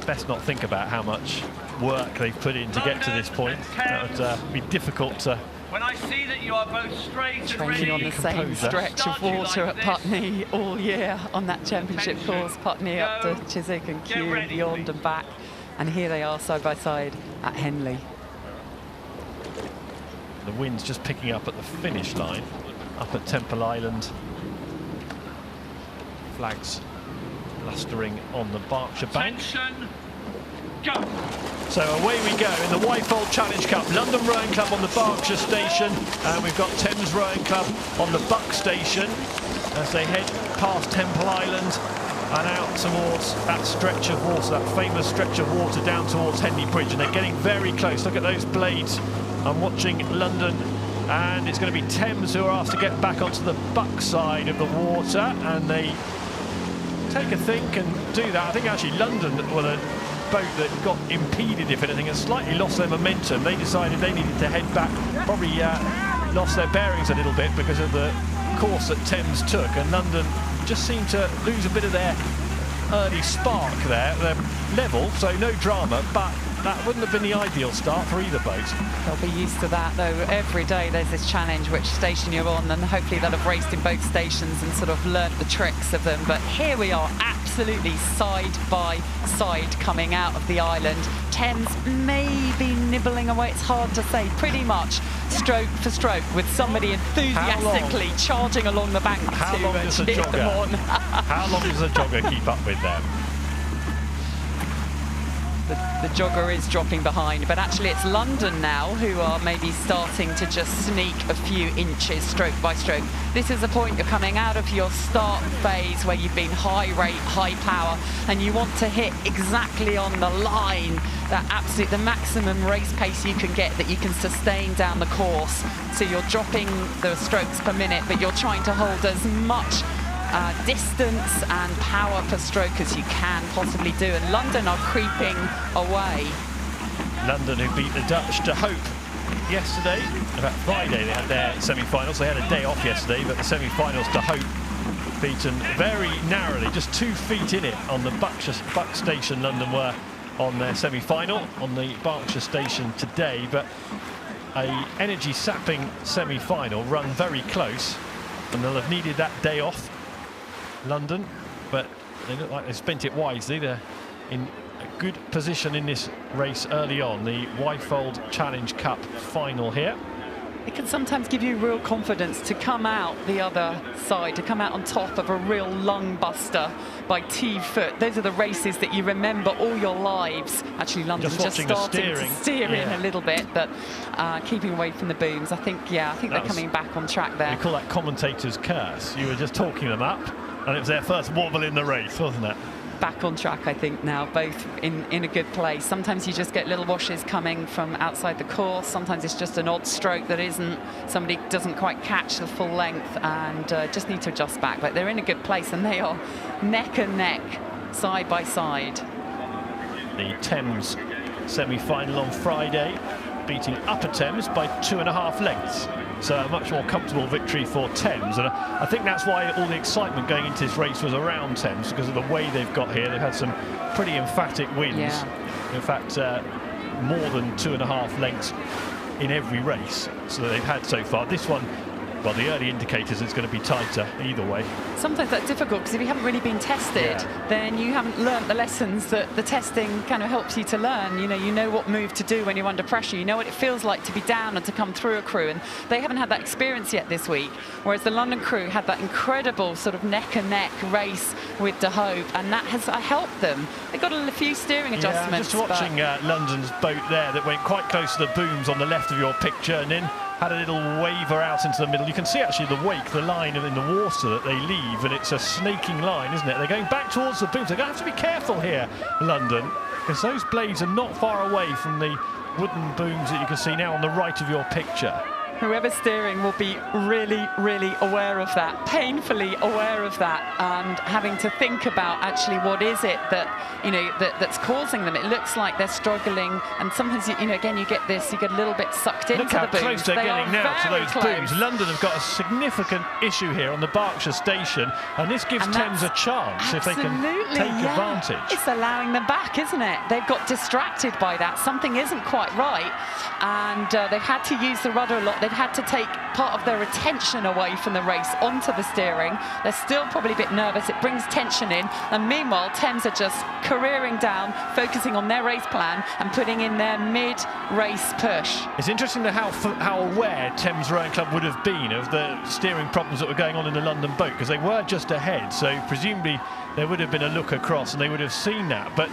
best not think about how much work they've put in to get to this point. That would be difficult to... When I see that you are both straight and training on the same stretch of water at Putney all year on that championship course, Putney up to Chiswick and Kew and beyond and back. And here they are side by side at Henley. The wind's just picking up at the finish line, up at Temple Island. Flags blustering on the Berkshire bank. Go. So away we go in the Wyfold Challenge Cup. London Rowing Club on the Berkshire station, and we've got Thames Rowing Club on the Buck station as they head past Temple Island and out towards that stretch of water, that famous stretch of water down towards Henley Bridge, and they're getting very close. Look at those blades. I'm watching London, and it's going to be Thames who are asked to get back onto the Buck side of the water, and they take a think and do that. I think actually London were the boat that got impeded, if anything, and slightly lost their momentum. They decided they needed to head back, probably lost their bearings a little bit because of the course that Thames took, and London just seemed to lose a bit of their early spark there. They're level, so no drama, but that wouldn't have been the ideal start for either boat. They'll be used to that, though. Every day there's this challenge, which station you're on, and hopefully they'll have raced in both stations and sort of learnt the tricks of them. But here we are, absolutely side by side coming out of the island. Thames may be nibbling away, it's hard to say, pretty much stroke for stroke, with somebody enthusiastically charging along the bank How long does a jogger keep up with them? The jogger is dropping behind, but actually it's London now who are maybe starting to just sneak a few inches stroke by stroke. This is a point you're coming out of your start phase where you've been high rate, high power, and you want to hit exactly on the line, the maximum race pace you can get, that you can sustain down the course. So you're dropping the strokes per minute, but you're trying to hold as much distance and power per stroke as you can possibly do, and London are creeping away. London, who beat the Dutch to Hope yesterday. About Friday they had their semi-finals. They had a day off yesterday, but the semi-finals to Hope, beaten very narrowly, just 2 feet in it on the Buck station. London were on their semi-final on the Berkshire station today, but a energy-sapping semi-final run very close, and they'll have needed that day off, London, but they look like they spent it wisely. They're in a good position in this race early on. The Wyfold Challenge Cup final here. It can sometimes give you real confidence to come out the other side, to come out on top of a real lung buster by T-foot. Those are the races that you remember all your lives. Actually, London's just starting to steer in a little bit, but keeping away from the booms. I think they're coming back on track there. We call that commentator's curse. You were just talking them up, and it was their first wobble in the race, wasn't it? Back on track, I think, now, both in a good place. Sometimes you just get little washes coming from outside the course. Sometimes it's just an odd stroke that isn't, somebody doesn't quite catch the full length and just need to adjust back. But they're in a good place, and they are neck and neck, side by side. The Thames semi-final on Friday, beating Upper Thames by 2.5 lengths. So a much more comfortable victory for Thames, and I think that's why all the excitement going into this race was around Thames, because of the way they've got here. They've had some pretty emphatic wins. In fact, more than 2.5 lengths in every race so that they've had so far. This one, well, the early indicators it's going to be tighter either way. Sometimes that's difficult, because if you haven't really been tested, then you haven't learnt the lessons that the testing kind of helps you to learn. You know what move to do when you're under pressure. You know what it feels like to be down and to come through a crew, and they haven't had that experience yet this week, whereas the London crew had that incredible sort of neck and neck race with De Hoop, and that has helped them. They got a few steering adjustments. Just watching London's boat there that went quite close to the booms on the left of your picture, and then had a little waver out into the middle. You can see actually the wake, the line in the water that they leave, and it's a snaking line, isn't it? They're going back towards the booms. They're going to have to be careful here, London, because those blades are not far away from the wooden booms that you can see now on the right of your picture. whoever's steering will be really, really aware of that, painfully aware of that, and having to think about actually what is it that, you know, that's causing them. It looks like they're struggling, and sometimes, you know, again, you get this, you get a little bit sucked into the booms. Look how close they're getting now to those booms. Close. London have got a significant issue here on the Berkshire station, and this gives Thames a chance if they can take advantage. It's allowing them back, isn't it? They've got distracted by that. Something isn't quite right, and they've had to use the rudder a lot. They've had to take part of their attention away from the race onto the steering. They're still probably a bit nervous. It brings tension in, and meanwhile Thames are just careering down, focusing on their race plan and putting in their mid-race push. It's interesting to how aware Thames Rowing Club would have been of the steering problems that were going on in the London boat, because they were just ahead, so presumably there would have been a look across and they would have seen that. But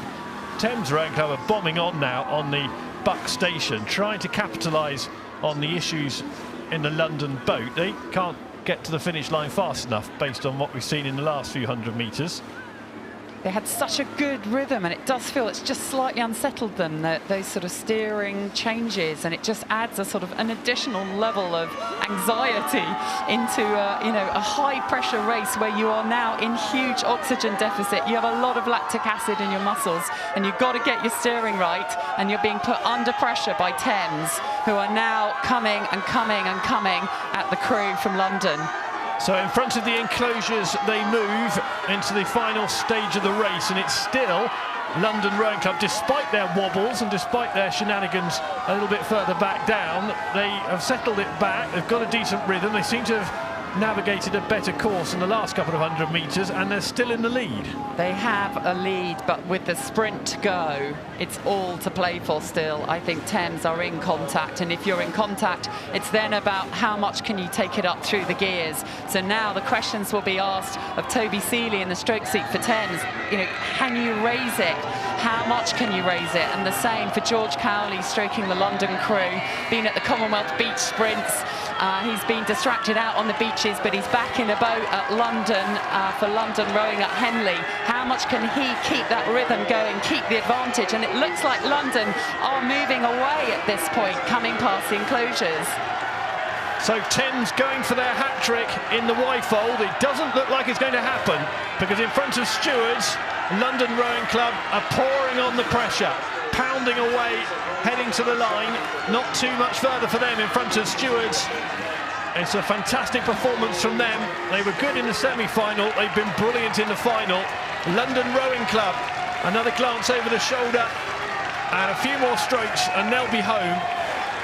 Thames Rowing Club are bombing on now on the Buck station, trying to capitalise on the issues in the London boat. They can't get to the finish line fast enough based on what we've seen in the last few hundred metres. They had such a good rhythm, and it does feel it's just slightly unsettled them, those sort of steering changes, and it just adds a sort of an additional level of anxiety into you know, a high-pressure race where you are now in huge oxygen deficit. You have a lot of lactic acid in your muscles, and you've got to get your steering right, and you're being put under pressure by Thames, who are now coming and coming and coming at the crew from London. So in front of the enclosures they move into the final stage of the race, and it's still London Rowing Club, despite their wobbles and despite their shenanigans a little bit further back down. They have settled it back, they've got a decent rhythm, they seem to have navigated a better course in the last couple of 100 metres, and they're still in the lead. They have a lead, but with the sprint to go, it's all to play for still. I think Thames are in contact, and if you're in contact, it's then about how much can you take it up through the gears. So now the questions will be asked of Toby Seeley in the stroke seat for Thames. You know, can you raise it? How much can you raise it? And the same for George Cowley, stroking the London crew, been at the Commonwealth Beach Sprints. He's been distracted out on the beaches, but he's back in a boat at London for London rowing at Henley. How much can he keep that rhythm going, keep the advantage? And it looks like London are moving away at this point, coming past the enclosures. So Thames going for their hat-trick in the Wyfold. It doesn't look like it's going to happen, because in front of stewards, London Rowing Club are pouring on the pressure, pounding away, heading to the line. Not too much further for them in front of stewards. It's a fantastic performance from them. They were good in the semi-final, they've been brilliant in the final. London Rowing Club, another glance over the shoulder and a few more strokes and they'll be home.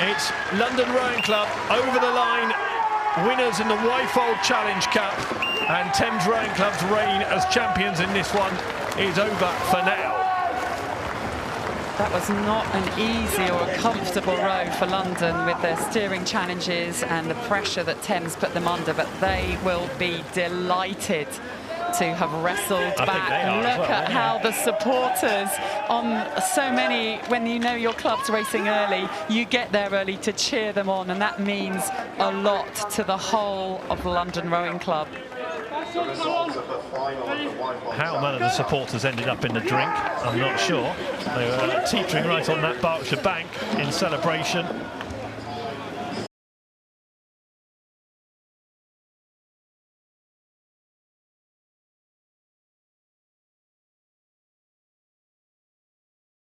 It's London Rowing Club over the line, winners in the Wyfold Challenge Cup, and Thames Rowing Club's reign as champions in this one is over for now. That was not an easy or a comfortable row for London with their steering challenges and the pressure that Thames put them under, but they will be delighted to have wrestled back. And look at how the supporters on so many, when you know your club's racing early, you get there early to cheer them on, and that means a lot to the whole of London Rowing Club. How none of the supporters ended up in the drink, I'm not sure. They were teetering right on that Berkshire bank in celebration.